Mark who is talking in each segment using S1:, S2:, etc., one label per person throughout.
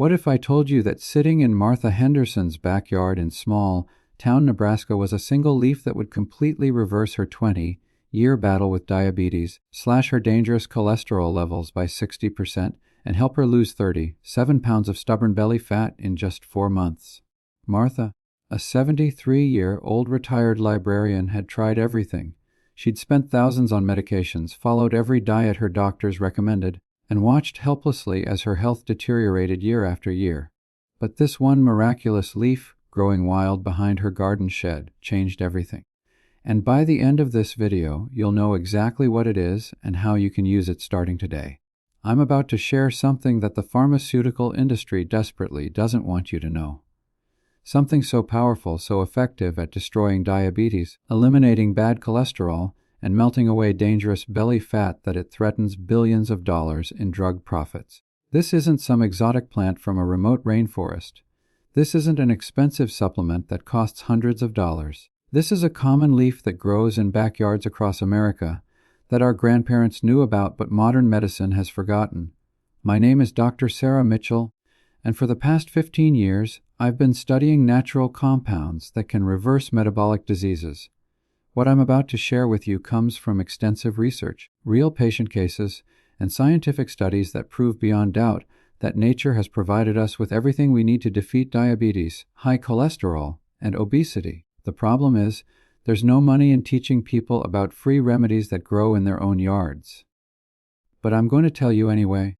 S1: What if I told you that sitting in Martha Henderson's backyard in small town Nebraska was a single leaf that would completely reverse her 20-year battle with diabetes, slash her dangerous cholesterol levels by 60%, and help her lose 37 pounds of stubborn belly fat in just 4 months? Martha, a 73-year-old retired librarian, had tried everything. She'd spent thousands on medications, followed every diet her doctors recommended, and watched helplessly as her health deteriorated year after year. But this one miraculous leaf, growing wild behind her garden shed, changed everything. And by the end of this video, you'll know exactly what it is and how you can use it starting today. I'm about to share something that the pharmaceutical industry desperately doesn't want you to know. Something so powerful, so effective at destroying diabetes, eliminating bad cholesterol, and melting away dangerous belly fat that it threatens billions of dollars in drug profits. This isn't some exotic plant from a remote rainforest. This isn't an expensive supplement that costs hundreds of dollars. This is a common leaf that grows in backyards across America that our grandparents knew about but modern medicine has forgotten. My name is Dr. Sarah Mitchell, and for the past 15 years, I've been studying natural compounds that can reverse metabolic diseases. What I'm about to share with you comes from extensive research, real patient cases, and scientific studies that prove beyond doubt that nature has provided us with everything we need to defeat diabetes, high cholesterol, and obesity. The problem is, there's no money in teaching people about free remedies that grow in their own yards. But I'm going to tell you anyway,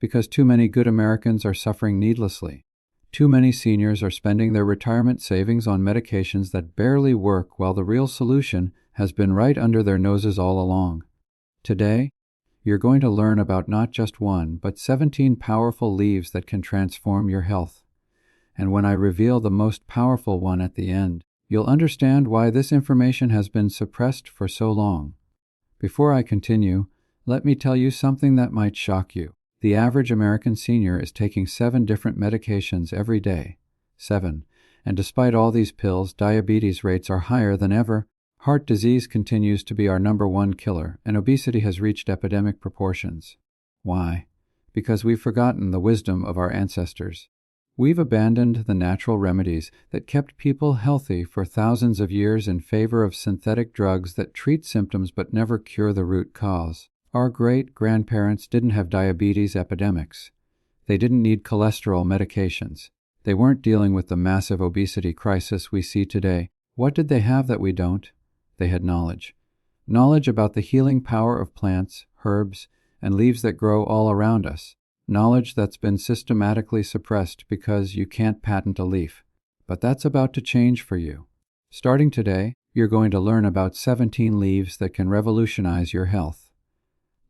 S1: because too many good Americans are suffering needlessly. Too many seniors are spending their retirement savings on medications that barely work while the real solution has been right under their noses all along. Today, you're going to learn about not just one, but 17 powerful leaves that can transform your health. And when I reveal the most powerful one at the end, you'll understand why this information has been suppressed for so long. Before I continue, let me tell you something that might shock you. The average American senior is taking 7 different medications every day. 7. And despite all these pills, diabetes rates are higher than ever. Heart disease continues to be our #1 killer, and obesity has reached epidemic proportions. Why? Because we've forgotten the wisdom of our ancestors. We've abandoned the natural remedies that kept people healthy for thousands of years in favor of synthetic drugs that treat symptoms but never cure the root cause. Our great-grandparents didn't have diabetes epidemics. They didn't need cholesterol medications. They weren't dealing with the massive obesity crisis we see today. What did they have that we don't? They had knowledge. Knowledge about the healing power of plants, herbs, and leaves that grow all around us. Knowledge that's been systematically suppressed because you can't patent a leaf. But that's about to change for you. Starting today, you're going to learn about 17 leaves that can revolutionize your health.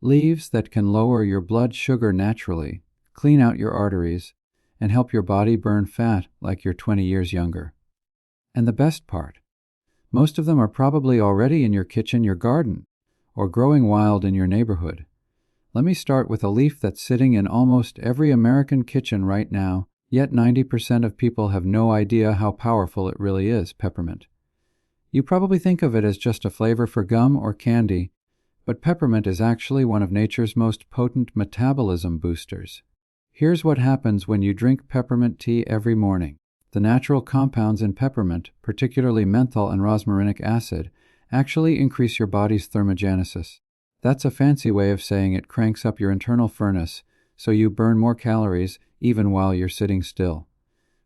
S1: Leaves that can lower your blood sugar naturally, clean out your arteries, and help your body burn fat like you're 20 years younger. And the best part, most of them are probably already in your kitchen, your garden, or growing wild in your neighborhood. Let me start with a leaf that's sitting in almost every American kitchen right now, yet 90% of people have no idea how powerful it really is: peppermint. You probably think of it as just a flavor for gum or candy, but peppermint is actually one of nature's most potent metabolism boosters. Here's what happens when you drink peppermint tea every morning. The natural compounds in peppermint, particularly menthol and rosmarinic acid, actually increase your body's thermogenesis. That's a fancy way of saying it cranks up your internal furnace, so you burn more calories even while you're sitting still.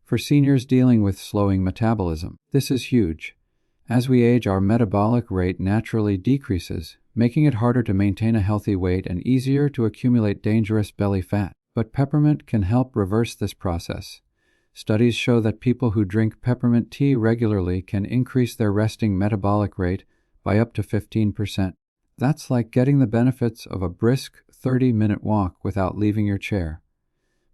S1: For seniors dealing with slowing metabolism, this is huge. As we age, our metabolic rate naturally decreases, making it harder to maintain a healthy weight and easier to accumulate dangerous belly fat. But peppermint can help reverse this process. Studies show that people who drink peppermint tea regularly can increase their resting metabolic rate by up to 15%. That's like getting the benefits of a brisk 30-minute walk without leaving your chair.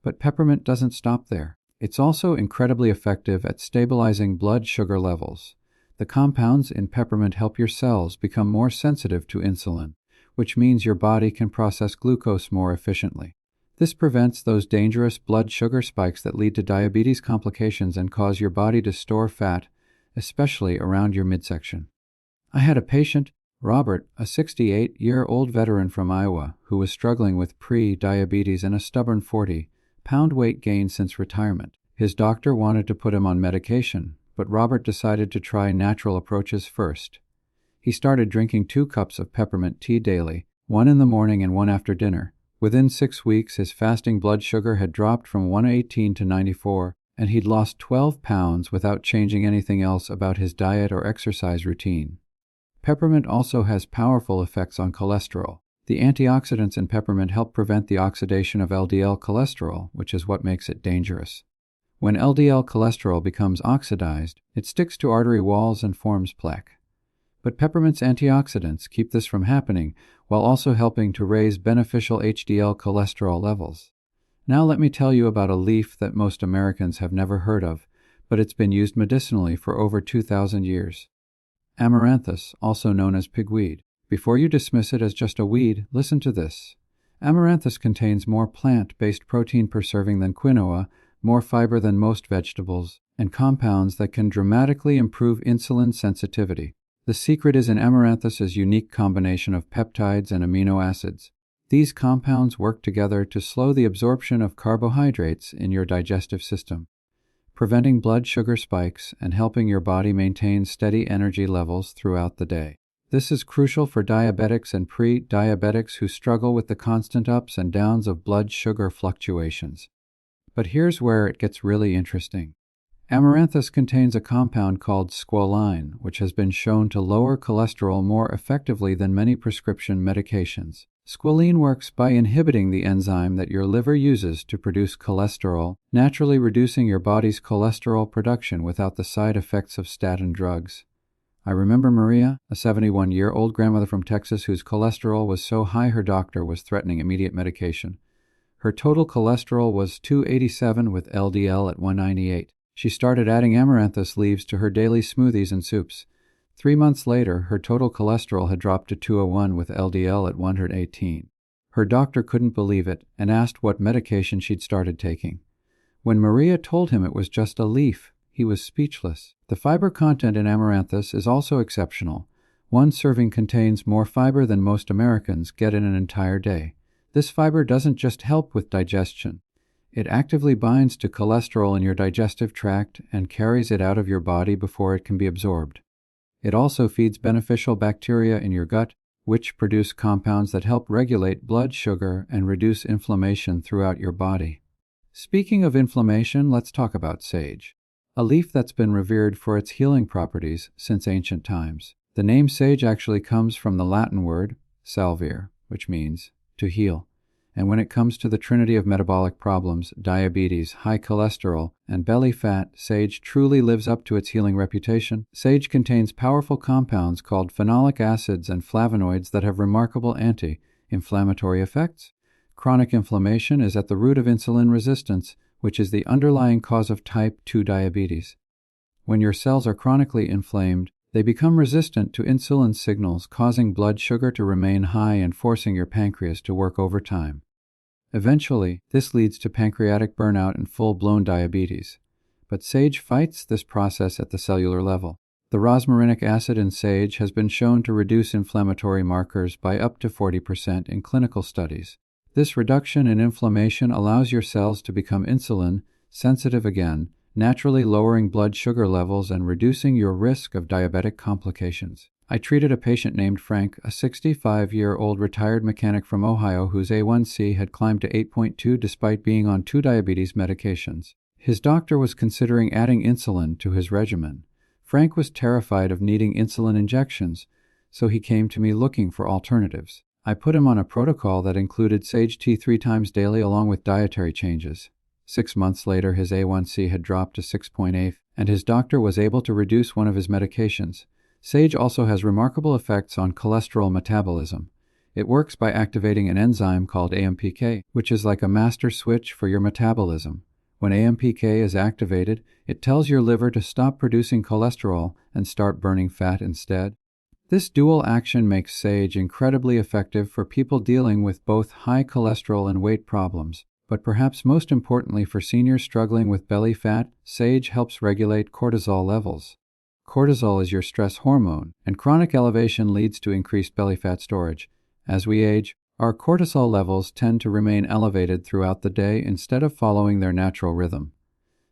S1: But peppermint doesn't stop there. It's also incredibly effective at stabilizing blood sugar levels. The compounds in peppermint help your cells become more sensitive to insulin, which means your body can process glucose more efficiently. This prevents those dangerous blood sugar spikes that lead to diabetes complications and cause your body to store fat, especially around your midsection. I had a patient, Robert, a 68-year-old veteran from Iowa, who was struggling with pre-diabetes and a stubborn 40 pound weight gain since retirement. His doctor wanted to put him on medication, but Robert decided to try natural approaches first. He started drinking 2 cups of peppermint tea daily, 1 in the morning and 1 after dinner. Within 6 weeks, his fasting blood sugar had dropped from 118 to 94, and he'd lost 12 pounds without changing anything else about his diet or exercise routine. Peppermint also has powerful effects on cholesterol. The antioxidants in peppermint help prevent the oxidation of LDL cholesterol, which is what makes it dangerous. When LDL cholesterol becomes oxidized, it sticks to artery walls and forms plaque. But peppermint's antioxidants keep this from happening while also helping to raise beneficial HDL cholesterol levels. Now let me tell you about a leaf that most Americans have never heard of, but it's been used medicinally for over 2,000 years. Amaranthus, also known as pigweed. Before you dismiss it as just a weed, listen to this. Amaranthus contains more plant-based protein per serving than quinoa, more fiber than most vegetables, and compounds that can dramatically improve insulin sensitivity. The secret is in amaranthus's unique combination of peptides and amino acids. These compounds work together to slow the absorption of carbohydrates in your digestive system, preventing blood sugar spikes and helping your body maintain steady energy levels throughout the day. This is crucial for diabetics and pre-diabetics who struggle with the constant ups and downs of blood sugar fluctuations. But here's where it gets really interesting. Amaranthus contains a compound called squalene, which has been shown to lower cholesterol more effectively than many prescription medications. Squalene works by inhibiting the enzyme that your liver uses to produce cholesterol, naturally reducing your body's cholesterol production without the side effects of statin drugs. I remember Maria, a 71-year-old grandmother from Texas whose cholesterol was so high her doctor was threatening immediate medication. Her total cholesterol was 287 with LDL at 198. She started adding amaranthus leaves to her daily smoothies and soups. 3 months later, her total cholesterol had dropped to 201 with LDL at 118. Her doctor couldn't believe it and asked what medication she'd started taking. When Maria told him it was just a leaf, he was speechless. The fiber content in amaranthus is also exceptional. 1 serving contains more fiber than most Americans get in an entire day. This fiber doesn't just help with digestion. It actively binds to cholesterol in your digestive tract and carries it out of your body before it can be absorbed. It also feeds beneficial bacteria in your gut, which produce compounds that help regulate blood sugar and reduce inflammation throughout your body. Speaking of inflammation, let's talk about sage, a leaf that's been revered for its healing properties since ancient times. The name sage actually comes from the Latin word salvere, which means to heal. And when it comes to the trinity of metabolic problems, diabetes, high cholesterol, and belly fat, sage truly lives up to its healing reputation. Sage contains powerful compounds called phenolic acids and flavonoids that have remarkable anti-inflammatory effects. Chronic inflammation is at the root of insulin resistance, which is the underlying cause of type 2 diabetes. When your cells are chronically inflamed, they become resistant to insulin signals, causing blood sugar to remain high and forcing your pancreas to work overtime. Eventually, this leads to pancreatic burnout and full-blown diabetes. But sage fights this process at the cellular level. The rosmarinic acid in sage has been shown to reduce inflammatory markers by up to 40% in clinical studies. This reduction in inflammation allows your cells to become insulin sensitive again, naturally lowering blood sugar levels and reducing your risk of diabetic complications. I treated a patient named Frank, a 65-year-old retired mechanic from Ohio whose A1C had climbed to 8.2 despite being on 2 diabetes medications. His doctor was considering adding insulin to his regimen. Frank was terrified of needing insulin injections, so he came to me looking for alternatives. I put him on a protocol that included sage tea 3 times daily along with dietary changes. 6 months later, his A1C had dropped to 6.8, and his doctor was able to reduce one of his medications. Sage also has remarkable effects on cholesterol metabolism. It works by activating an enzyme called AMPK, which is like a master switch for your metabolism. When AMPK is activated, it tells your liver to stop producing cholesterol and start burning fat instead. This dual action makes sage incredibly effective for people dealing with both high cholesterol and weight problems. But perhaps most importantly for seniors struggling with belly fat, sage helps regulate cortisol levels. Cortisol is your stress hormone, and chronic elevation leads to increased belly fat storage. As we age, Our cortisol levels tend to remain elevated throughout the day instead of following their natural rhythm.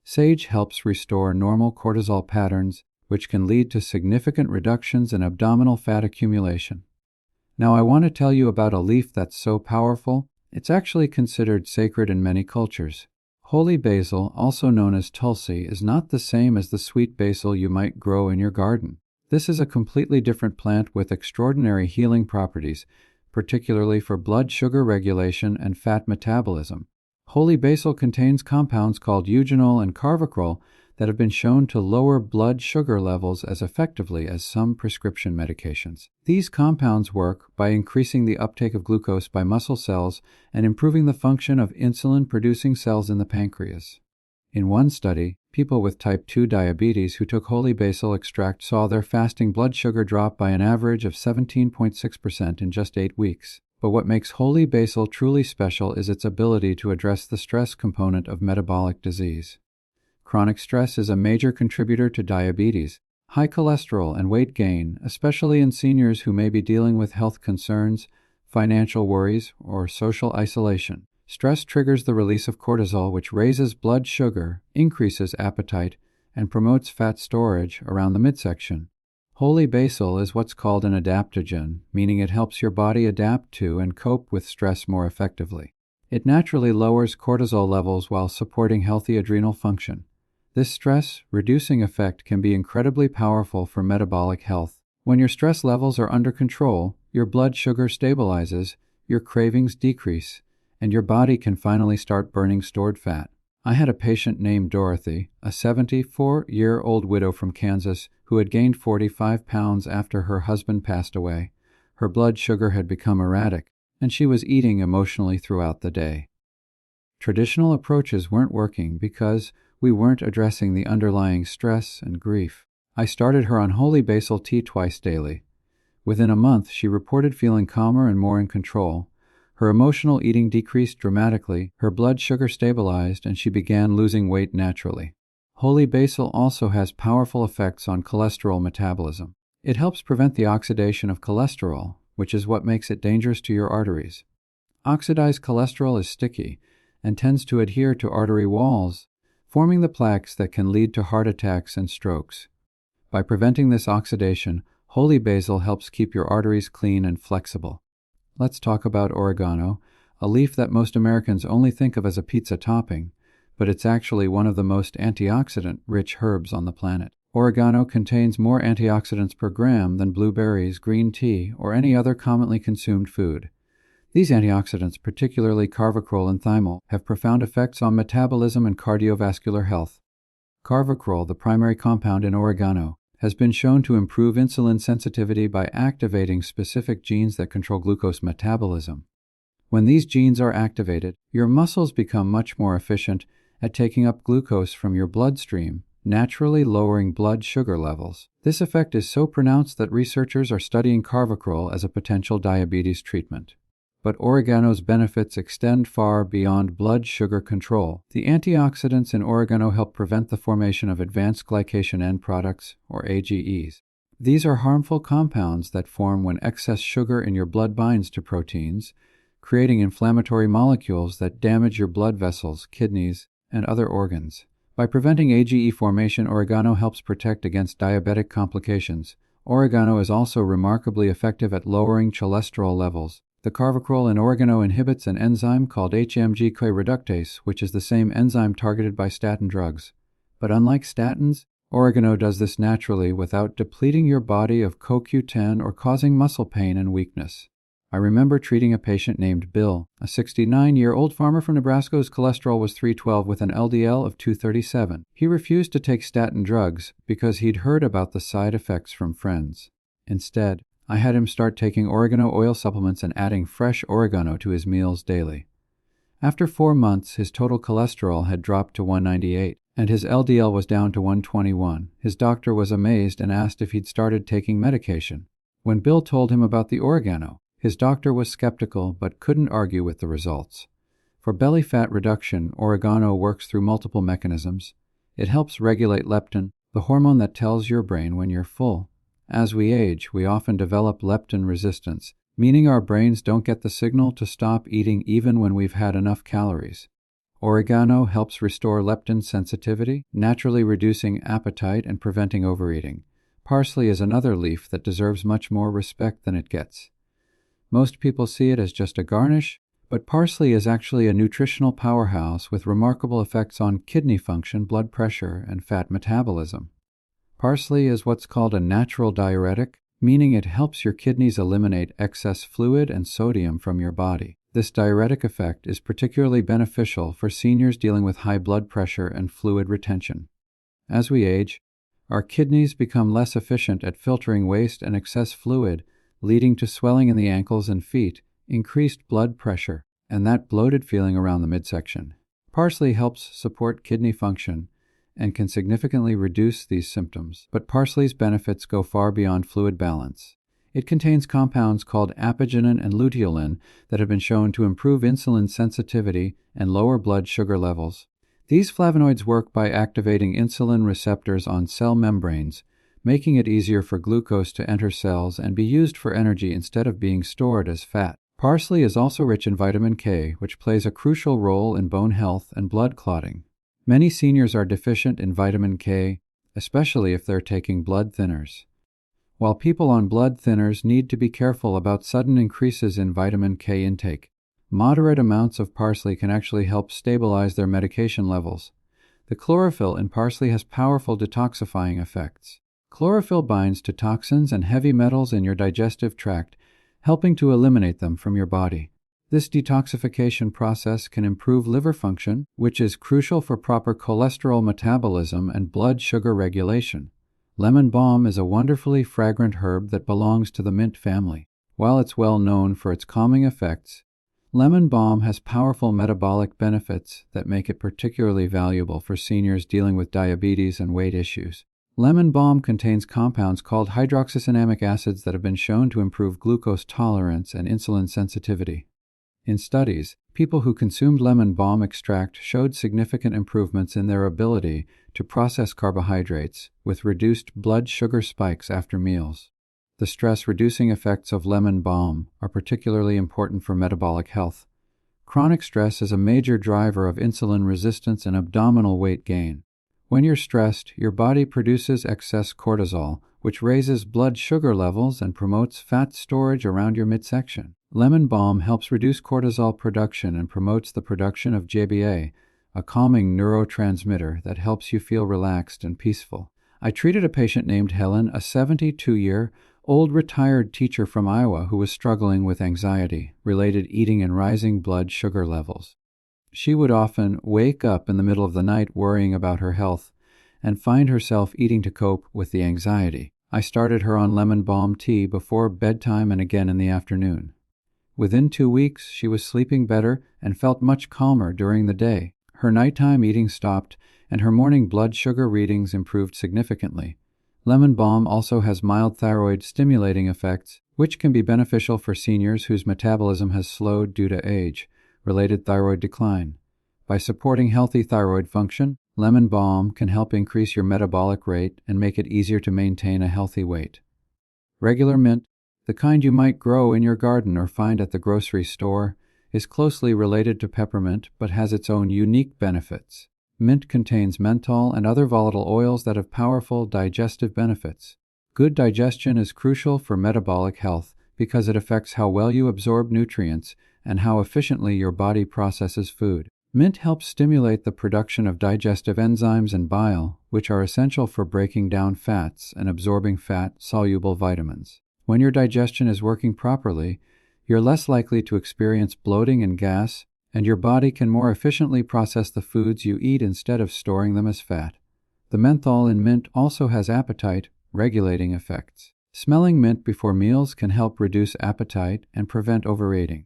S1: Sage helps restore normal cortisol patterns, which can lead to significant reductions in abdominal fat accumulation. Now, I want to tell you about a leaf that's so powerful, it's actually considered sacred in many cultures. Holy basil, also known as tulsi, is not the same as the sweet basil you might grow in your garden. This is a completely different plant with extraordinary healing properties, particularly for blood sugar regulation and fat metabolism. Holy basil contains compounds called eugenol and carvacrol that have been shown to lower blood sugar levels as effectively as some prescription medications. These compounds work by increasing the uptake of glucose by muscle cells and improving the function of insulin-producing cells in the pancreas. In one study, people with type 2 diabetes who took holy basil extract saw their fasting blood sugar drop by an average of 17.6% in just 8 weeks. But what makes holy basil truly special is its ability to address the stress component of metabolic disease. Chronic stress is a major contributor to diabetes, high cholesterol, and weight gain, especially in seniors who may be dealing with health concerns, financial worries, or social isolation. Stress triggers the release of cortisol, which raises blood sugar, increases appetite, and promotes fat storage around the midsection. Holy basil is what's called an adaptogen, meaning it helps your body adapt to and cope with stress more effectively. It naturally lowers cortisol levels while supporting healthy adrenal function. This stress-reducing effect can be incredibly powerful for metabolic health. When your stress levels are under control, your blood sugar stabilizes, your cravings decrease, and your body can finally start burning stored fat. I had a patient named Dorothy, a 74-year-old widow from Kansas who had gained 45 pounds after her husband passed away. Her blood sugar had become erratic, and she was eating emotionally throughout the day. Traditional approaches weren't working because we weren't addressing the underlying stress and grief. I started her on holy basil tea twice daily. Within a month, she reported feeling calmer and more in control. Her emotional eating decreased dramatically, her blood sugar stabilized, and she began losing weight naturally. Holy basil also has powerful effects on cholesterol metabolism. It helps prevent the oxidation of cholesterol, which is what makes it dangerous to your arteries. Oxidized cholesterol is sticky and tends to adhere to artery walls, forming the plaques that can lead to heart attacks and strokes. By preventing this oxidation, holy basil helps keep your arteries clean and flexible. Let's talk about oregano, a leaf that most Americans only think of as a pizza topping, but it's actually one of the most antioxidant-rich herbs on the planet. Oregano contains more antioxidants per gram than blueberries, green tea, or any other commonly consumed food. These antioxidants, particularly carvacrol and thymol, have profound effects on metabolism and cardiovascular health. Carvacrol, the primary compound in oregano, has been shown to improve insulin sensitivity by activating specific genes that control glucose metabolism. When these genes are activated, your muscles become much more efficient at taking up glucose from your bloodstream, naturally lowering blood sugar levels. This effect is so pronounced that researchers are studying carvacrol as a potential diabetes treatment. But oregano's benefits extend far beyond blood sugar control. The antioxidants in oregano help prevent the formation of advanced glycation end products, or AGEs. These are harmful compounds that form when excess sugar in your blood binds to proteins, creating inflammatory molecules that damage your blood vessels, kidneys, and other organs. By preventing AGE formation, oregano helps protect against diabetic complications. Oregano is also remarkably effective at lowering cholesterol levels. The carvacrol in oregano inhibits an enzyme called HMG-CoA reductase, which is the same enzyme targeted by statin drugs. But unlike statins, oregano does this naturally without depleting your body of CoQ10 or causing muscle pain and weakness. I remember treating a patient named Bill, a 69-year-old farmer from Nebraska whose cholesterol was 312 with an LDL of 237. He refused to take statin drugs because he'd heard about the side effects from friends. Instead, I had him start taking oregano oil supplements and adding fresh oregano to his meals daily. After 4 months, his total cholesterol had dropped to 198, and his LDL was down to 121. His doctor was amazed and asked if he'd started taking medication. When Bill told him about the oregano, his doctor was skeptical but couldn't argue with the results. For belly fat reduction, oregano works through multiple mechanisms. It helps regulate leptin, the hormone that tells your brain when you're full. As we age, we often develop leptin resistance, meaning our brains don't get the signal to stop eating even when we've had enough calories. Oregano helps restore leptin sensitivity, naturally reducing appetite and preventing overeating. Parsley is another leaf that deserves much more respect than it gets. Most people see it as just a garnish, but parsley is actually a nutritional powerhouse with remarkable effects on kidney function, blood pressure, and fat metabolism. Parsley is what's called a natural diuretic, meaning it helps your kidneys eliminate excess fluid and sodium from your body. This diuretic effect is particularly beneficial for seniors dealing with high blood pressure and fluid retention. As we age, our kidneys become less efficient at filtering waste and excess fluid, leading to swelling in the ankles and feet, increased blood pressure, and that bloated feeling around the midsection. Parsley helps support kidney function and can significantly reduce these symptoms, but parsley's benefits go far beyond fluid balance. It contains compounds called apigenin and luteolin that have been shown to improve insulin sensitivity and lower blood sugar levels. These flavonoids work by activating insulin receptors on cell membranes, making it easier for glucose to enter cells and be used for energy instead of being stored as fat. Parsley is also rich in vitamin K, which plays a crucial role in bone health and blood clotting. Many seniors are deficient in vitamin K, especially if they're taking blood thinners. While people on blood thinners need to be careful about sudden increases in vitamin K intake, moderate amounts of parsley can actually help stabilize their medication levels. The chlorophyll in parsley has powerful detoxifying effects. Chlorophyll binds to toxins and heavy metals in your digestive tract, helping to eliminate them from your body. This detoxification process can improve liver function, which is crucial for proper cholesterol metabolism and blood sugar regulation. Lemon balm is a wonderfully fragrant herb that belongs to the mint family. While it's well known for its calming effects, lemon balm has powerful metabolic benefits that make it particularly valuable for seniors dealing with diabetes and weight issues. Lemon balm contains compounds called hydroxycinnamic acids that have been shown to improve glucose tolerance and insulin sensitivity. In studies, people who consumed lemon balm extract showed significant improvements in their ability to process carbohydrates, with reduced blood sugar spikes after meals. The stress-reducing effects of lemon balm are particularly important for metabolic health. Chronic stress is a major driver of insulin resistance and abdominal weight gain. When you're stressed, your body produces excess cortisol, which raises blood sugar levels and promotes fat storage around your midsection. Lemon balm helps reduce cortisol production and promotes the production of GBA, a calming neurotransmitter that helps you feel relaxed and peaceful. I treated a patient named Helen, a 72-year-old retired teacher from Iowa who was struggling with anxiety-related eating and rising blood sugar levels. She would often wake up in the middle of the night worrying about her health and find herself eating to cope with the anxiety. I started her on lemon balm tea before bedtime and again in the afternoon. Within 2 weeks, she was sleeping better and felt much calmer during the day. Her nighttime eating stopped, and her morning blood sugar readings improved significantly. Lemon balm also has mild thyroid stimulating effects, which can be beneficial for seniors whose metabolism has slowed due to age-related thyroid decline. By supporting healthy thyroid function, lemon balm can help increase your metabolic rate and make it easier to maintain a healthy weight. Regular mint, the kind you might grow in your garden or find at the grocery store, is closely related to peppermint but has its own unique benefits. Mint contains menthol and other volatile oils that have powerful digestive benefits. Good digestion is crucial for metabolic health because it affects how well you absorb nutrients and how efficiently your body processes food. Mint helps stimulate the production of digestive enzymes and bile, which are essential for breaking down fats and absorbing fat-soluble vitamins. When your digestion is working properly, you're less likely to experience bloating and gas, and your body can more efficiently process the foods you eat instead of storing them as fat. The menthol in mint also has appetite-regulating effects. Smelling mint before meals can help reduce appetite and prevent overeating.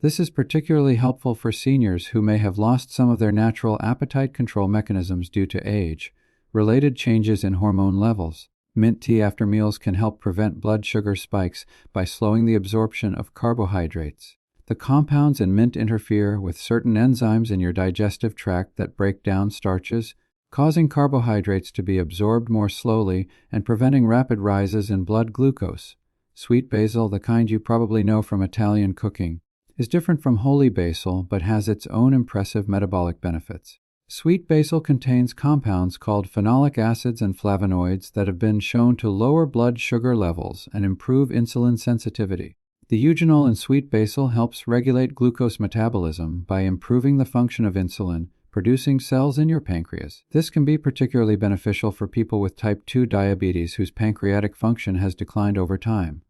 S1: This is particularly helpful for seniors who may have lost some of their natural appetite control mechanisms due to age-related changes in hormone levels. Mint tea after meals can help prevent blood sugar spikes by slowing the absorption of carbohydrates. The compounds in mint interfere with certain enzymes in your digestive tract that break down starches, causing carbohydrates to be absorbed more slowly and preventing rapid rises in blood glucose. Sweet basil, the kind you probably know from Italian cooking, is different from holy basil but has its own impressive metabolic benefits. Sweet basil contains compounds called phenolic acids and flavonoids that have been shown to lower blood sugar levels and improve insulin sensitivity. The eugenol in sweet basil helps regulate glucose metabolism by improving the function of insulin producing cells in your pancreas. This can be particularly beneficial for people with type 2 diabetes whose pancreatic function has declined over time.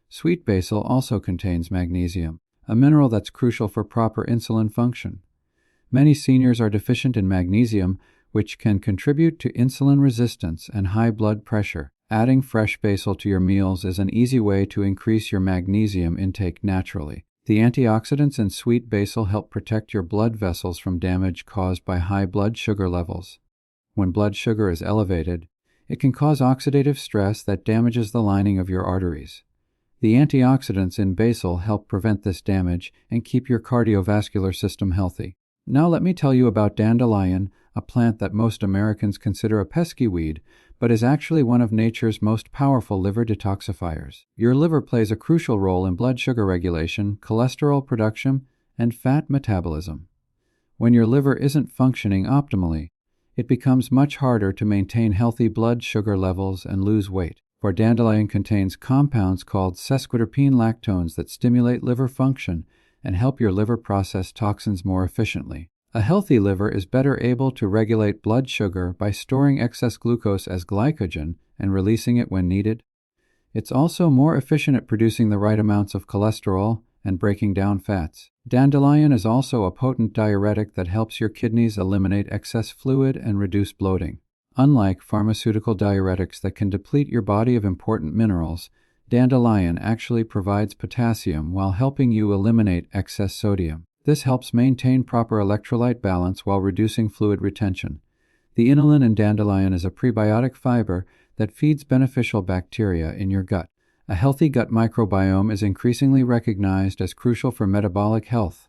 S1: Sweet basil also contains magnesium, a mineral that's crucial for proper insulin function. Many seniors are deficient in magnesium, which can contribute to insulin resistance and high blood pressure. Adding fresh basil to your meals is an easy way to increase your magnesium intake naturally. The antioxidants in sweet basil help protect your blood vessels from damage caused by high blood sugar levels. When blood sugar is elevated, it can cause oxidative stress that damages the lining of your arteries. The antioxidants in basil help prevent this damage and keep your cardiovascular system healthy. Now let me tell you about dandelion, a plant that most Americans consider a pesky weed, but is actually one of nature's most powerful liver detoxifiers. Your liver plays a crucial role in blood sugar regulation, cholesterol production, and fat metabolism. When your liver isn't functioning optimally, it becomes much harder to maintain healthy blood sugar levels and lose weight. For dandelion contains compounds called sesquiterpene lactones that stimulate liver function and help your liver process toxins more efficiently. A healthy liver is better able to regulate blood sugar by storing excess glucose as glycogen and releasing it when needed. It's also more efficient at producing the right amounts of cholesterol and breaking down fats. Dandelion is also a potent diuretic that helps your kidneys eliminate excess fluid and reduce bloating. Unlike pharmaceutical diuretics that can deplete your body of important minerals, dandelion actually provides potassium while helping you eliminate excess sodium. This helps maintain proper electrolyte balance while reducing fluid retention. The inulin in dandelion is a prebiotic fiber that feeds beneficial bacteria in your gut. A healthy gut microbiome is increasingly recognized as crucial for metabolic health.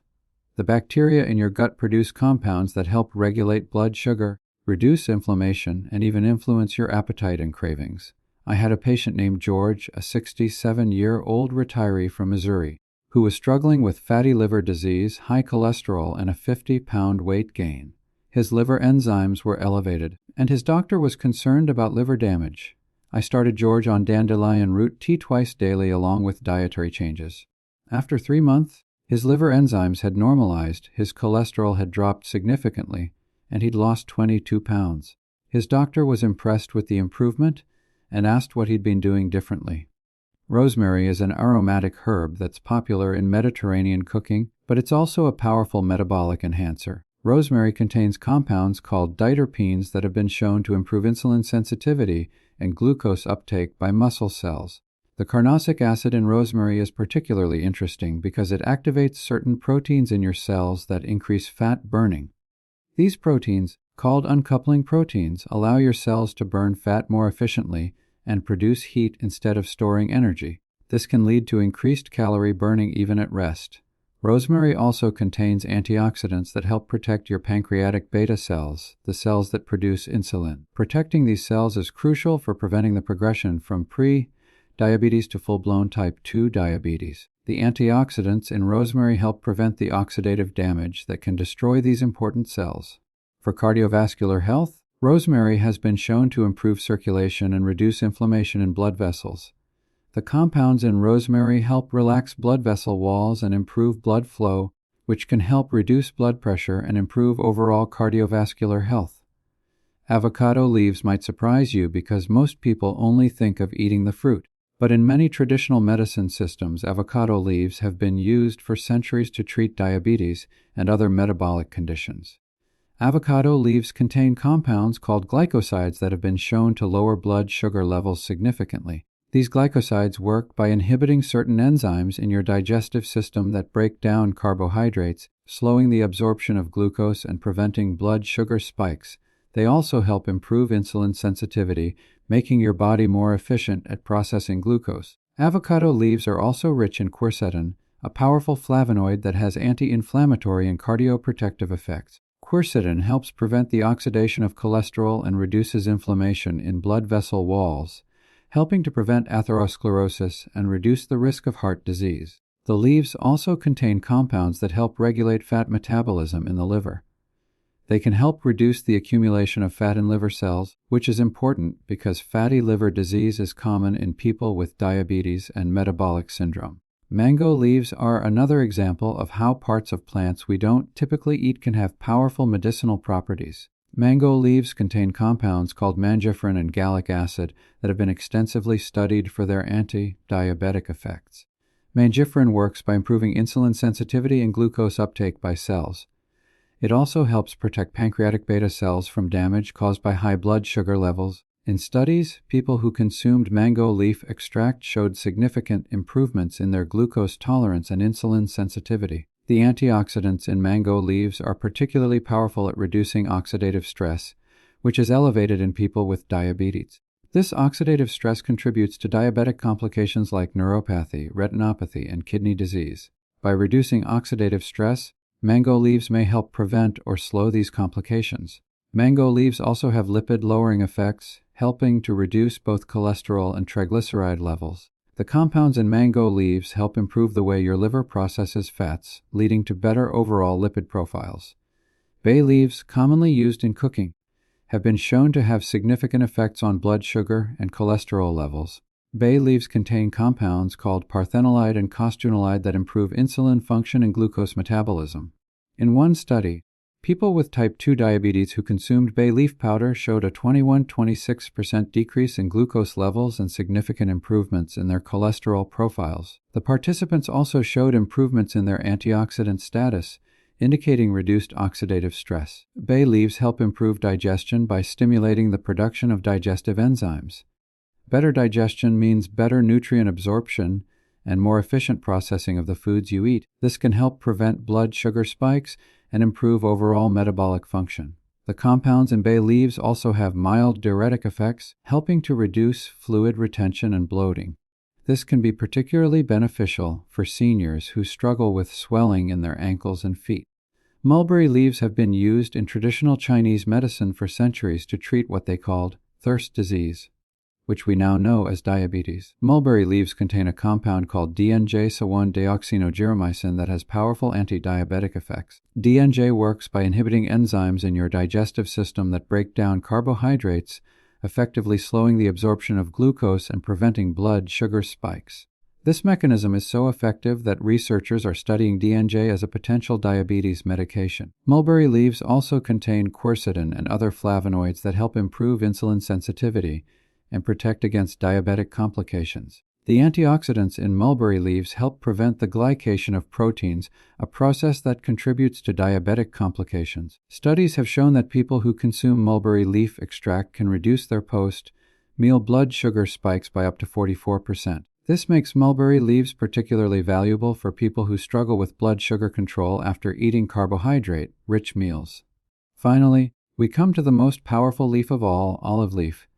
S1: The bacteria in your gut produce compounds that help regulate blood sugar, reduce inflammation, and even influence your appetite and cravings. I had a patient named George, a 67-year-old retiree from Missouri, who was struggling with fatty liver disease, high cholesterol, and a 50-pound weight gain. His liver enzymes were elevated, and his doctor was concerned about liver damage. I started George on dandelion root tea twice daily along with dietary changes. After 3 months, his liver enzymes had normalized, his cholesterol had dropped significantly, and he'd lost 22 pounds. His doctor was impressed with the improvement and asked what he'd been doing differently. Rosemary is an aromatic herb that's popular in Mediterranean cooking, but it's also a powerful metabolic enhancer. Rosemary contains compounds called diterpenes that have been shown to improve insulin sensitivity and glucose uptake by muscle cells. The carnosic acid in rosemary is particularly interesting because it activates certain proteins in your cells that increase fat burning. These proteins, called uncoupling proteins, allow your cells to burn fat more efficiently and produce heat instead of storing energy. This can lead to increased calorie burning even at rest. Rosemary also contains antioxidants that help protect your pancreatic beta cells, the cells that produce insulin. Protecting these cells is crucial for preventing the progression from pre-diabetes to full-blown type 2 diabetes. The antioxidants in rosemary help prevent the oxidative damage that can destroy these important cells. For cardiovascular health, rosemary has been shown to improve circulation and reduce inflammation in blood vessels. The compounds in rosemary help relax blood vessel walls and improve blood flow, which can help reduce blood pressure and improve overall cardiovascular health. Avocado leaves might surprise you because most people only think of eating the fruit, but in many traditional medicine systems, avocado leaves have been used for centuries to treat diabetes and other metabolic conditions. Avocado leaves contain compounds called glycosides that have been shown to lower blood sugar levels significantly. These glycosides work by inhibiting certain enzymes in your digestive system that break down carbohydrates, slowing the absorption of glucose and preventing blood sugar spikes. They also help improve insulin sensitivity, making your body more efficient at processing glucose. Avocado leaves are also rich in quercetin, a powerful flavonoid that has anti-inflammatory and cardioprotective effects. Quercetin helps prevent the oxidation of cholesterol and reduces inflammation in blood vessel walls, helping to prevent atherosclerosis and reduce the risk of heart disease. The leaves also contain compounds that help regulate fat metabolism in the liver. They can help reduce the accumulation of fat in liver cells, which is important because fatty liver disease is common in people with diabetes and metabolic syndrome. Mango leaves are another example of how parts of plants we don't typically eat can have powerful medicinal properties. Mango leaves contain compounds called mangifrin and gallic acid that have been extensively studied for their anti-diabetic effects. Mangifrin works by improving insulin sensitivity and glucose uptake by cells. It also helps protect pancreatic beta cells from damage caused by high blood sugar levels. In studies, people who consumed mango leaf extract showed significant improvements in their glucose tolerance and insulin sensitivity. The antioxidants in mango leaves are particularly powerful at reducing oxidative stress, which is elevated in people with diabetes. This oxidative stress contributes to diabetic complications like neuropathy, retinopathy, and kidney disease. By reducing oxidative stress, mango leaves may help prevent or slow these complications. Mango leaves also have lipid-lowering effects, helping to reduce both cholesterol and triglyceride levels. The compounds in mango leaves help improve the way your liver processes fats, leading to better overall lipid profiles. Bay leaves, commonly used in cooking, have been shown to have significant effects on blood sugar and cholesterol levels. Bay leaves contain compounds called parthenolide and costunolide that improve insulin function and glucose metabolism. In one study, people with type 2 diabetes who consumed bay leaf powder showed a 21-26% decrease in glucose levels and significant improvements in their cholesterol profiles. The participants also showed improvements in their antioxidant status, indicating reduced oxidative stress. Bay leaves help improve digestion by stimulating the production of digestive enzymes. Better digestion means better nutrient absorption and more efficient processing of the foods you eat. This can help prevent blood sugar spikes and improve overall metabolic function. The compounds in bay leaves also have mild diuretic effects, helping to reduce fluid retention and bloating. This can be particularly beneficial for seniors who struggle with swelling in their ankles and feet. Mulberry leaves have been used in traditional Chinese medicine for centuries to treat what they called thirst disease, which we now know as diabetes. Mulberry leaves contain a compound called DNJ-1-deoxynogermicin that has powerful anti-diabetic effects. DNJ works by inhibiting enzymes in your digestive system that break down carbohydrates, effectively slowing the absorption of glucose and preventing blood sugar spikes. This mechanism is so effective that researchers are studying DNJ as a potential diabetes medication. Mulberry leaves also contain quercetin and other flavonoids that help improve insulin sensitivity and protect against diabetic complications. The antioxidants in mulberry leaves help prevent the glycation of proteins, a process that contributes to diabetic complications. Studies have shown that people who consume mulberry leaf extract can reduce their post-meal blood sugar spikes by up to 44%. This makes mulberry leaves particularly valuable for people who struggle with blood sugar control after eating carbohydrate-rich meals. Finally, we come to the most powerful leaf of all, olive leaf.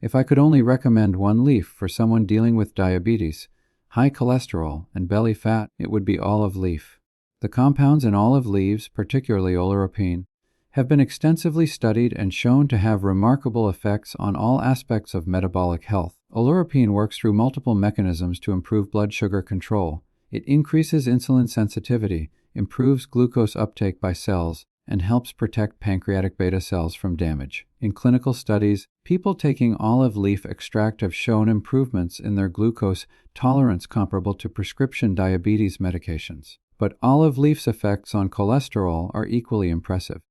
S1: If I could only recommend one leaf for someone dealing with diabetes, high cholesterol, and belly fat, it would be olive leaf. The compounds in olive leaves, particularly oleuropein, have been extensively studied and shown to have remarkable effects on all aspects of metabolic health. Oleuropein works through multiple mechanisms to improve blood sugar control. It increases insulin sensitivity, improves glucose uptake by cells, and helps protect pancreatic beta cells from damage. In clinical studies, people taking olive leaf extract have shown improvements in their glucose tolerance comparable to prescription diabetes medications. But olive leaf's effects on cholesterol are equally impressive.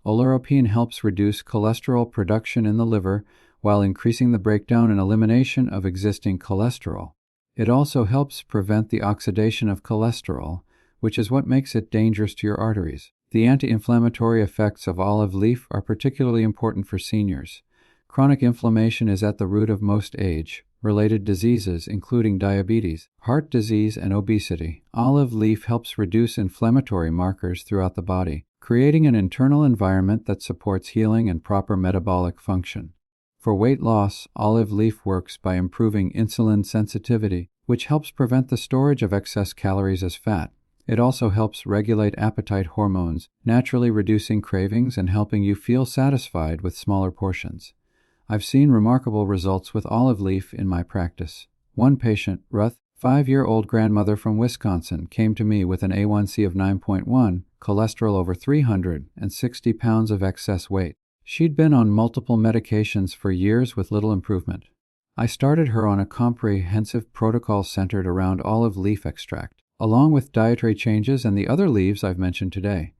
S1: Oleuropein helps reduce cholesterol production in the liver while increasing the breakdown and elimination of existing cholesterol. It also helps prevent the oxidation of cholesterol, which is what makes it dangerous to your arteries. The anti-inflammatory effects of olive leaf are particularly important for seniors. Chronic inflammation is at the root of most age-related diseases, including diabetes, heart disease, and obesity. Olive leaf helps reduce inflammatory markers throughout the body, creating an internal environment that supports healing and proper metabolic function. For weight loss, olive leaf works by improving insulin sensitivity, which helps prevent the storage of excess calories as fat. It also helps regulate appetite hormones, naturally reducing cravings and helping you feel satisfied with smaller portions. I've seen remarkable results with olive leaf in my practice. One patient, Ruth, 5-year-old grandmother from Wisconsin, came to me with an A1C of 9.1, cholesterol over 300, and 60 pounds of excess weight. She'd been on multiple medications for years with little improvement. I started her on a comprehensive protocol centered around olive leaf extract, along with dietary changes and the other leaves I've mentioned today.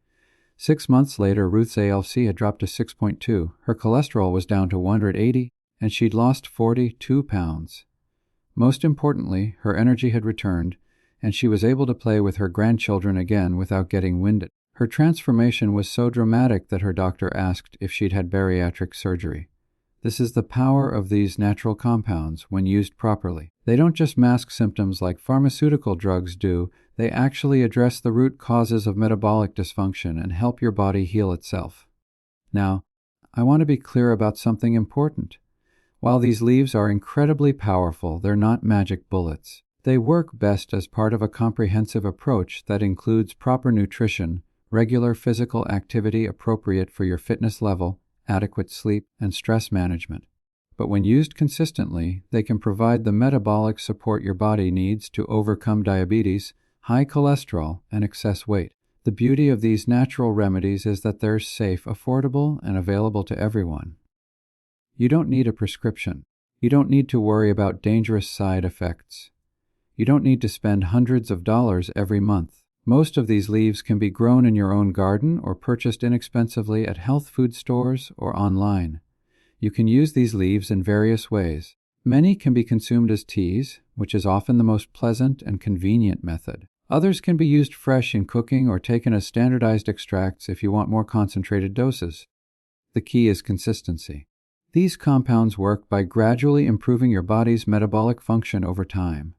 S1: 6 months later, Ruth's ALC had dropped to 6.2, her cholesterol was down to 180, and she'd lost 42 pounds. Most importantly, her energy had returned, and she was able to play with her grandchildren again without getting winded. Her transformation was so dramatic that her doctor asked if she'd had bariatric surgery. This is the power of these natural compounds when used properly. They don't just mask symptoms like pharmaceutical drugs do, they actually address the root causes of metabolic dysfunction and help your body heal itself. Now, I want to be clear about something important. While these leaves are incredibly powerful, they're not magic bullets. They work best as part of a comprehensive approach that includes proper nutrition, regular physical activity appropriate for your fitness level, adequate sleep, and stress management. But when used consistently, they can provide the metabolic support your body needs to overcome diabetes, high cholesterol, and excess weight. The beauty of these natural remedies is that they're safe, affordable, and available to everyone. You don't need a prescription. You don't need to worry about dangerous side effects. You don't need to spend hundreds of dollars every month. Most of these leaves can be grown in your own garden or purchased inexpensively at health food stores or online. You can use these leaves in various ways. Many can be consumed as teas, which is often the most pleasant and convenient method. Others can be used fresh in cooking or taken as standardized extracts if you want more concentrated doses. The key is consistency. These compounds work by gradually improving your body's metabolic function over time.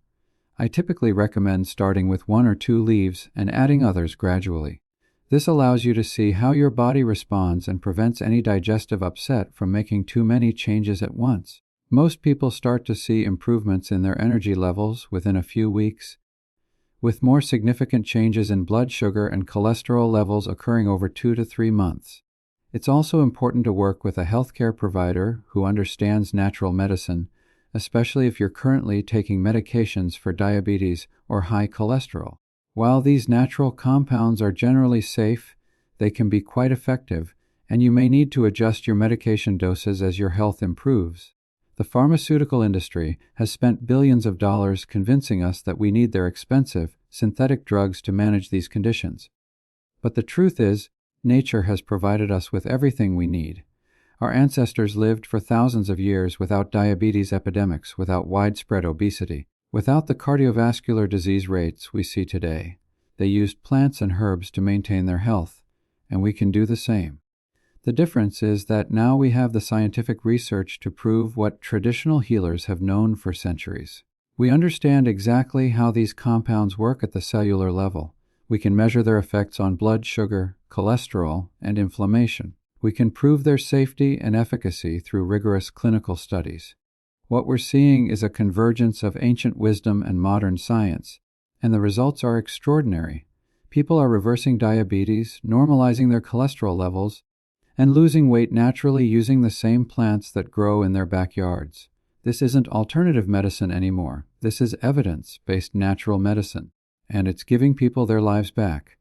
S1: I typically recommend starting with 1 or 2 leaves and adding others gradually. This allows you to see how your body responds and prevents any digestive upset from making too many changes at once. Most people start to see improvements in their energy levels within a few weeks, with more significant changes in blood sugar and cholesterol levels occurring over 2 to 3 months. It's also important to work with a healthcare provider who understands natural medicine, especially if you're currently taking medications for diabetes or high cholesterol. While these natural compounds are generally safe, they can be quite effective, and you may need to adjust your medication doses as your health improves. The pharmaceutical industry has spent billions of dollars convincing us that we need their expensive, synthetic drugs to manage these conditions. But the truth is, nature has provided us with everything we need. Our ancestors lived for thousands of years without diabetes epidemics, without widespread obesity, without the cardiovascular disease rates we see today. They used plants and herbs to maintain their health, and we can do the same. The difference is that now we have the scientific research to prove what traditional healers have known for centuries. We understand exactly how these compounds work at the cellular level. We can measure their effects on blood sugar, cholesterol, and inflammation. We can prove their safety and efficacy through rigorous clinical studies. What we're seeing is a convergence of ancient wisdom and modern science, and the results are extraordinary. People are reversing diabetes, normalizing their cholesterol levels, and losing weight naturally using the same plants that grow in their backyards. This isn't alternative medicine anymore. This is evidence-based natural medicine, and it's giving people their lives back.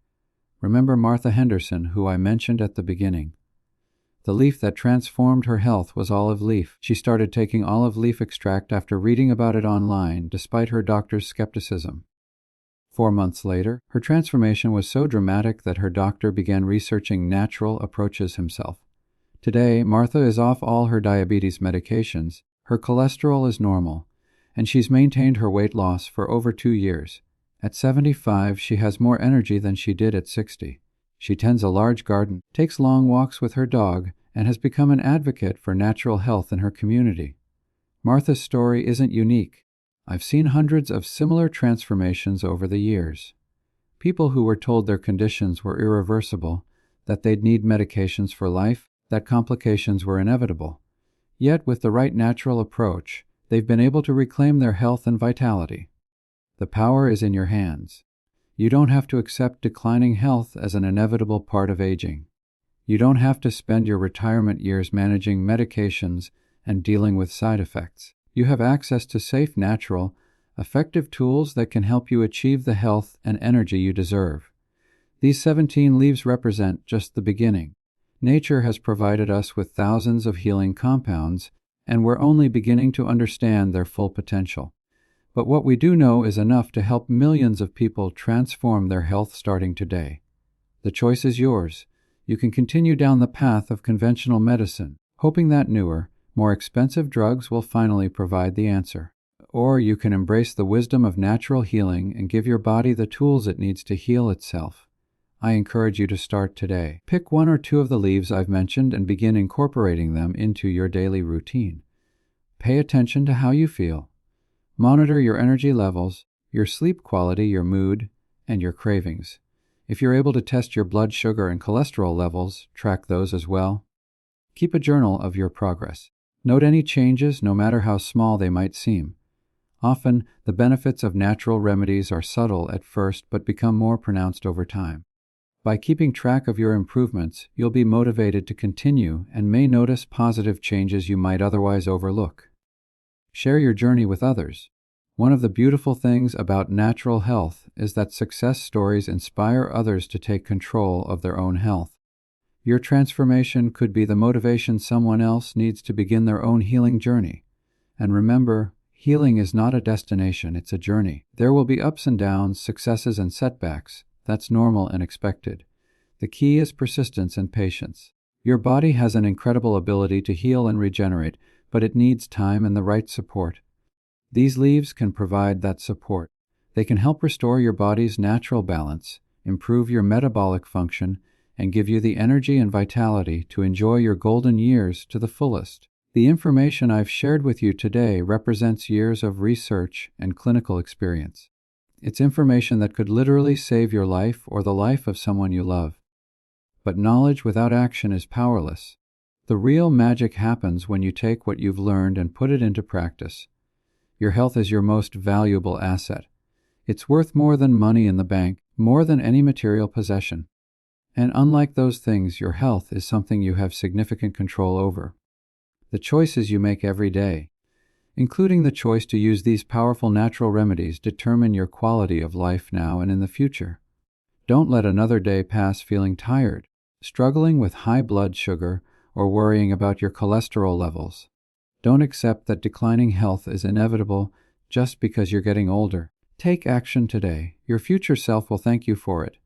S1: Remember Martha Henderson, who I mentioned at the beginning. The leaf that transformed her health was olive leaf. She started taking olive leaf extract after reading about it online, despite her doctor's skepticism. 4 months later, her transformation was so dramatic that her doctor began researching natural approaches himself. Today, Martha is off all her diabetes medications, her cholesterol is normal, and she's maintained her weight loss for over 2 years. At 75, she has more energy than she did at 60. She tends a large garden, takes long walks with her dog, and has become an advocate for natural health in her community. Martha's story isn't unique. I've seen hundreds of similar transformations over the years. People who were told their conditions were irreversible, that they'd need medications for life, that complications were inevitable. Yet with the right natural approach, they've been able to reclaim their health and vitality. The power is in your hands. You don't have to accept declining health as an inevitable part of aging. You don't have to spend your retirement years managing medications and dealing with side effects. You have access to safe, natural, effective tools that can help you achieve the health and energy you deserve. These 17 leaves represent just the beginning. Nature has provided us with thousands of healing compounds, and we're only beginning to understand their full potential. But what we do know is enough to help millions of people transform their health starting today. The choice is yours. You can continue down the path of conventional medicine, hoping that newer, more expensive drugs will finally provide the answer. Or you can embrace the wisdom of natural healing and give your body the tools it needs to heal itself. I encourage you to start today. Pick one or two of the leaves I've mentioned and begin incorporating them into your daily routine. Pay attention to how you feel. Monitor your energy levels, your sleep quality, your mood, and your cravings. If you're able to test your blood sugar and cholesterol levels, track those as well. Keep a journal of your progress. Note any changes, no matter how small they might seem. Often, the benefits of natural remedies are subtle at first but become more pronounced over time. By keeping track of your improvements, you'll be motivated to continue and may notice positive changes you might otherwise overlook. Share your journey with others. One of the beautiful things about natural health is that success stories inspire others to take control of their own health. Your transformation could be the motivation someone else needs to begin their own healing journey. And remember, healing is not a destination, it's a journey. There will be ups and downs, successes and setbacks. That's normal and expected. The key is persistence and patience. Your body has an incredible ability to heal and regenerate, but it needs time and the right support. These leaves can provide that support. They can help restore your body's natural balance, improve your metabolic function, and give you the energy and vitality to enjoy your golden years to the fullest. The information I've shared with you today represents years of research and clinical experience. It's information that could literally save your life or the life of someone you love. But knowledge without action is powerless. The real magic happens when you take what you've learned and put it into practice. Your health is your most valuable asset. It's worth more than money in the bank, more than any material possession. And unlike those things, your health is something you have significant control over. The choices you make every day, including the choice to use these powerful natural remedies, determine your quality of life now and in the future. Don't let another day pass feeling tired, struggling with high blood sugar, or worrying about your cholesterol levels. Don't accept that declining health is inevitable just because you're getting older. Take action today. Your future self will thank you for it.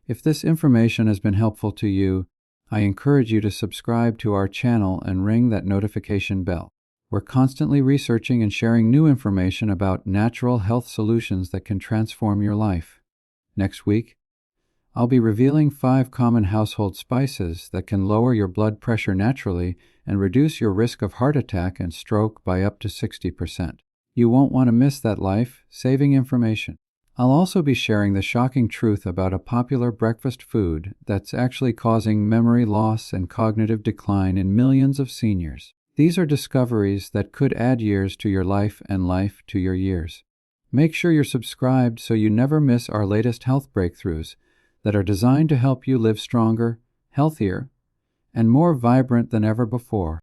S1: If this information has been helpful to you, I encourage you to subscribe to our channel and ring that notification bell. We're constantly researching and sharing new information about natural health solutions that can transform your life. Next week, I'll be revealing 5 common household spices that can lower your blood pressure naturally and reduce your risk of heart attack and stroke by up to 60%. You won't want to miss that life-saving information. I'll also be sharing the shocking truth about a popular breakfast food that's actually causing memory loss and cognitive decline in millions of seniors. These are discoveries that could add years to your life and life to your years. Make sure you're subscribed so you never miss our latest health breakthroughs that are designed to help you live stronger, healthier, and more vibrant than ever before.